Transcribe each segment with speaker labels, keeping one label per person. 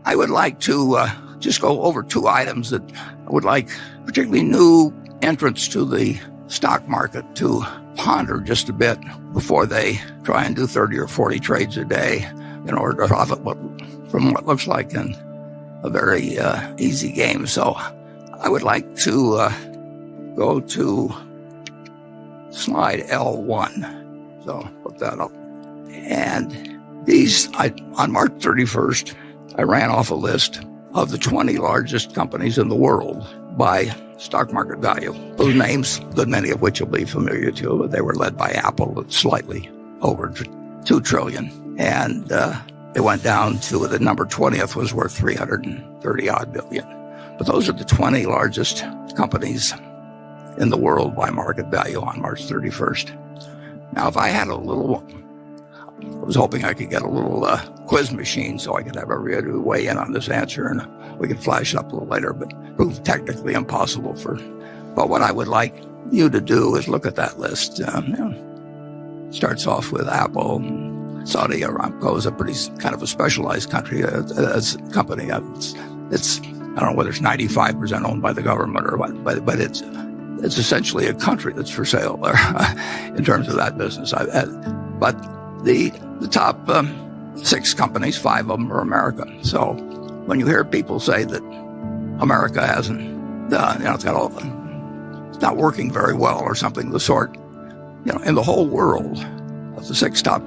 Speaker 1: I would like to just go over two items that I would like, particularly new entrants to the stock market, to ponder just a bit before they try and do 30 or 40 trades a day in order to profit from what looks like a very easy game. So I would like to go to slide L1. So look that up. And on March 31st, I ran off a list of the 20 largest companies in the world by stock market value. Those names, a good many of which will be familiar to you, but they were led by Apple at slightly over $2 trillion. And they went down to the number 20th was worth 330 odd billion. But those are the 20 largest companies in the world by market value on March 31st. Now, if I had I was hoping I could get a little quiz machine so I could have everybody weigh in on this answer, and we could flash it up a little later, but it proved technically impossible but what I would like you to do is look at that list. Starts off with Apple. Saudi Aramco is a pretty kind of a specialized company. It's I don't know whether it's 95% owned by the government or what, but it's essentially a country that's for sale there in terms of that business. But the top 6 companies, 5 of them are American. So when you hear people say that America hasn't, it's not working very well or something of the sort, in the whole world, of the 6 top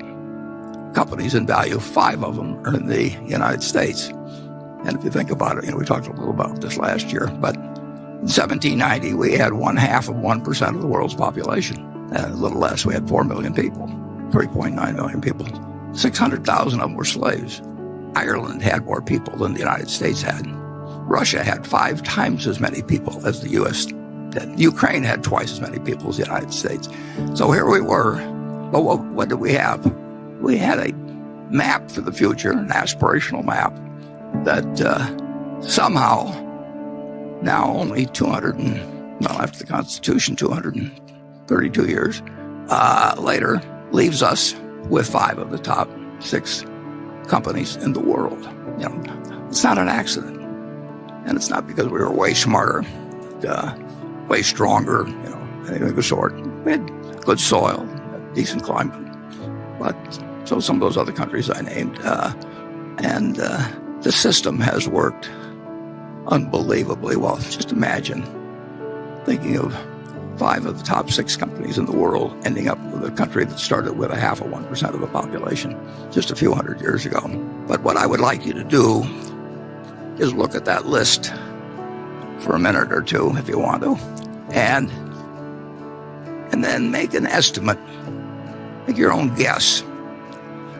Speaker 1: companies in value, 5 of them are in the United States. And if you think about it, we talked a little about this last year, but in 1790, we had 1/2% of the world's population. And a little less, we had 4 million people, 3.9 million people. 600,000 of them were slaves. Ireland had more people than the United States had. Russia had 5 times as many people as the U.S. did. Ukraine had twice as many people as the United States. So here we were. But what did we have? We had a map for the future, an aspirational map, that somehow now only after the Constitution, 232 years later, leaves us with 5 of the top 6 companies in the world. It's not an accident. And it's not because we were way smarter, way stronger, anything of the sort. We had good soil, decent climate. But so some of those other countries I named. And the system has worked unbelievably well. Just imagine thinking of 5 of the top 6 companies in the world ending up with a country that started with 0.5% of the population just a few hundred years ago. But what I would like you to do is look at that list for a minute or two, if you want to, and then make an estimate, make your own guess.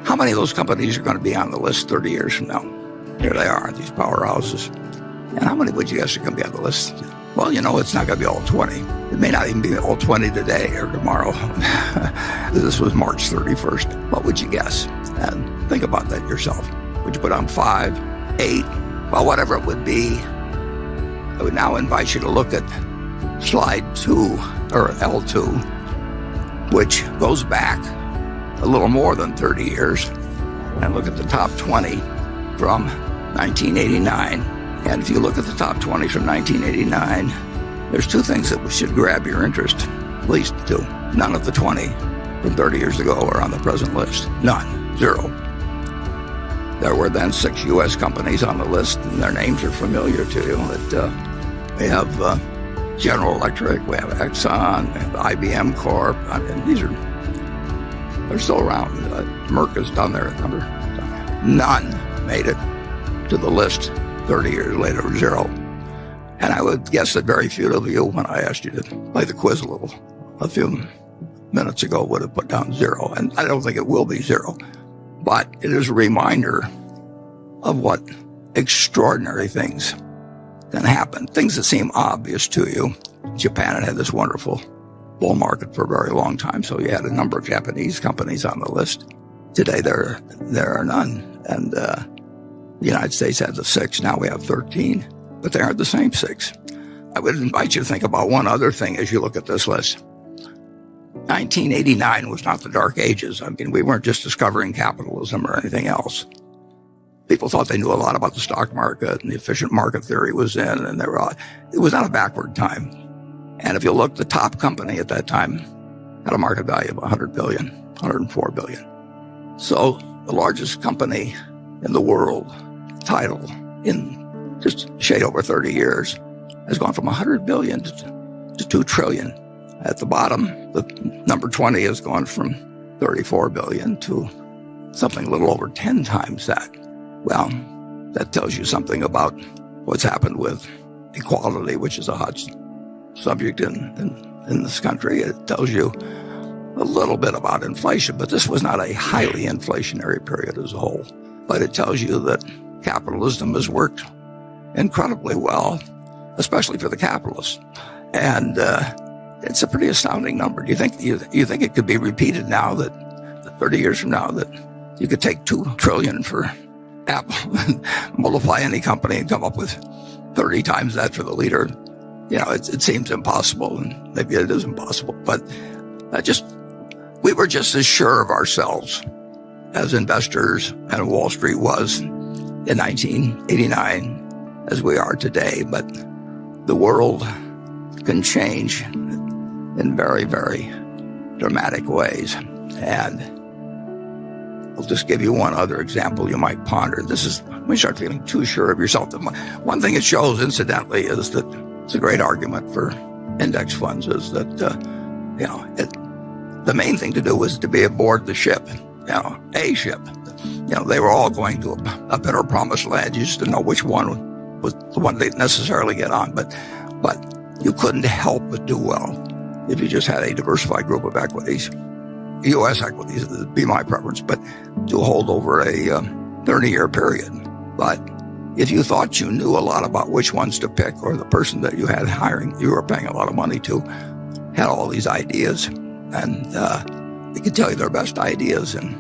Speaker 1: How many of those companies are going to be on the list 30 years from now? Here they are, these powerhouses. And how many would you guess are going to be on the list? Well, it's not going to be all 20. It may not even be all 20 today or tomorrow. This was March 31st. What would you guess? And think about that yourself. Would you put on 5, 8? Well, whatever it would be, I would now invite you to look at slide 2, or L2, which goes back a little more than 30 years, and look at the top 20 from 1989. And if you look at the top 20 from 1989, there's 2 things that should grab your interest, at least 2. None of the 20 from 30 years ago are on the present list. None. 0. There were then 6 U.S. companies on the list, and their names are familiar to you. We have General Electric, we have Exxon, we have IBM Corp. They're still around. Merck is down there at number. None made it to the list 30 years later, 0. And I would guess that very few of you, when I asked you to play the quiz a few minutes ago, would have put down 0. And I don't think it will be 0. But it is a reminder of what extraordinary things can happen. Things that seem obvious to you. Japan had this wonderful bull market for a very long time, so you had a number of Japanese companies on the list. Today, there are none. And the United States had the 6. Now we have 13. But they aren't the same 6. I would invite you to think about one other thing as you look at this list. 1989 was not the Dark Ages. I mean, we weren't just discovering capitalism or anything else. people thought they knew a lot about the stock market, and the efficient market theory was in, and it was not a backward time. And if you look, the top company at that time had a market value of $100 billion, $104 billion. So the largest company in the world, Tidal, in just a shade over 30 years, has gone from $100 billion to $2 trillion. At the bottom, the number 20 has gone from $34 billion to something a little over 10 times that. Well, that tells you something about what's happened with equality, which is a hot subject in this country. It tells you a little bit about inflation, but this was not a highly inflationary period as a whole. But it tells you that capitalism has worked incredibly well, especially for the capitalists. And it's a pretty astounding number. Do you think it could be repeated now, that 30 years from now, that you could take $2 trillion for Apple and multiply any company and come up with 30 times that for the leader? It seems impossible, and maybe it is impossible. But we were just as sure of ourselves as investors and Wall Street was in 1989 as we are today. But the world can change in very, very dramatic ways. And I'll just give you one other example you might ponder. This is when you start feeling too sure of yourself. One thing it shows, incidentally, is that it's a great argument for index funds, is that, the main thing to do was to be aboard the ship, a ship. They were all going to a better promised land. You just didn't know which one was the one they'd necessarily get on. But you couldn't help but do well if you just had a diversified group of equities. U.S. equities would be my preference, but to hold over a 30-year period. But if you thought you knew a lot about which ones to pick, or the person that you had hiring, you were paying a lot of money to, had all these ideas, and they could tell you their best ideas in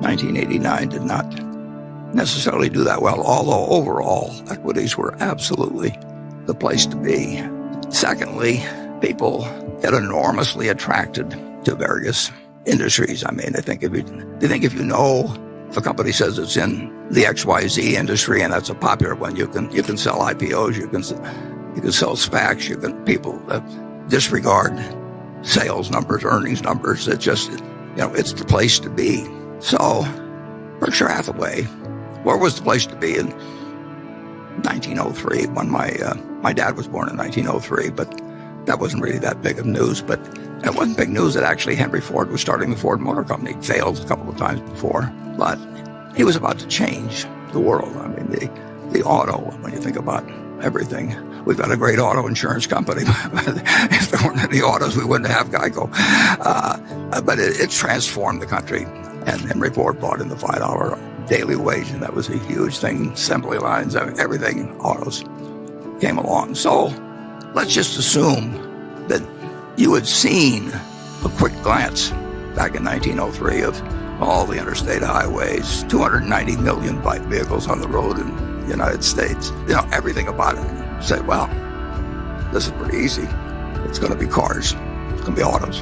Speaker 1: 1989 did not necessarily do that well, although overall equities were absolutely the place to be. Secondly, people get enormously attracted to various industries. I mean, I think if you know, if a company says it's in the XYZ industry and that's a popular one, you can sell IPOs, you can sell SPACs, people disregard sales numbers, earnings numbers. It's just, it's the place to be. So Berkshire Hathaway, where was the place to be in 1903 when my dad was born in 1903, but that wasn't really that big of news. But it wasn't big news that actually Henry Ford was starting the Ford Motor Company. He failed a couple of times before, but he was about to change the world. I mean, the auto, when you think about everything, we've got a great auto insurance company. If there weren't any autos, we wouldn't have Geico. But it transformed the country, and Henry Ford brought in the $5 daily wage, and that was a huge thing. Assembly lines, everything, autos came along. So let's just assume that you had seen a quick glance back in 1903 of all the interstate highways, 290 million bike vehicles on the road in the United States. Everything about it. You say, well, this is pretty easy. It's going to be cars. It's going to be autos.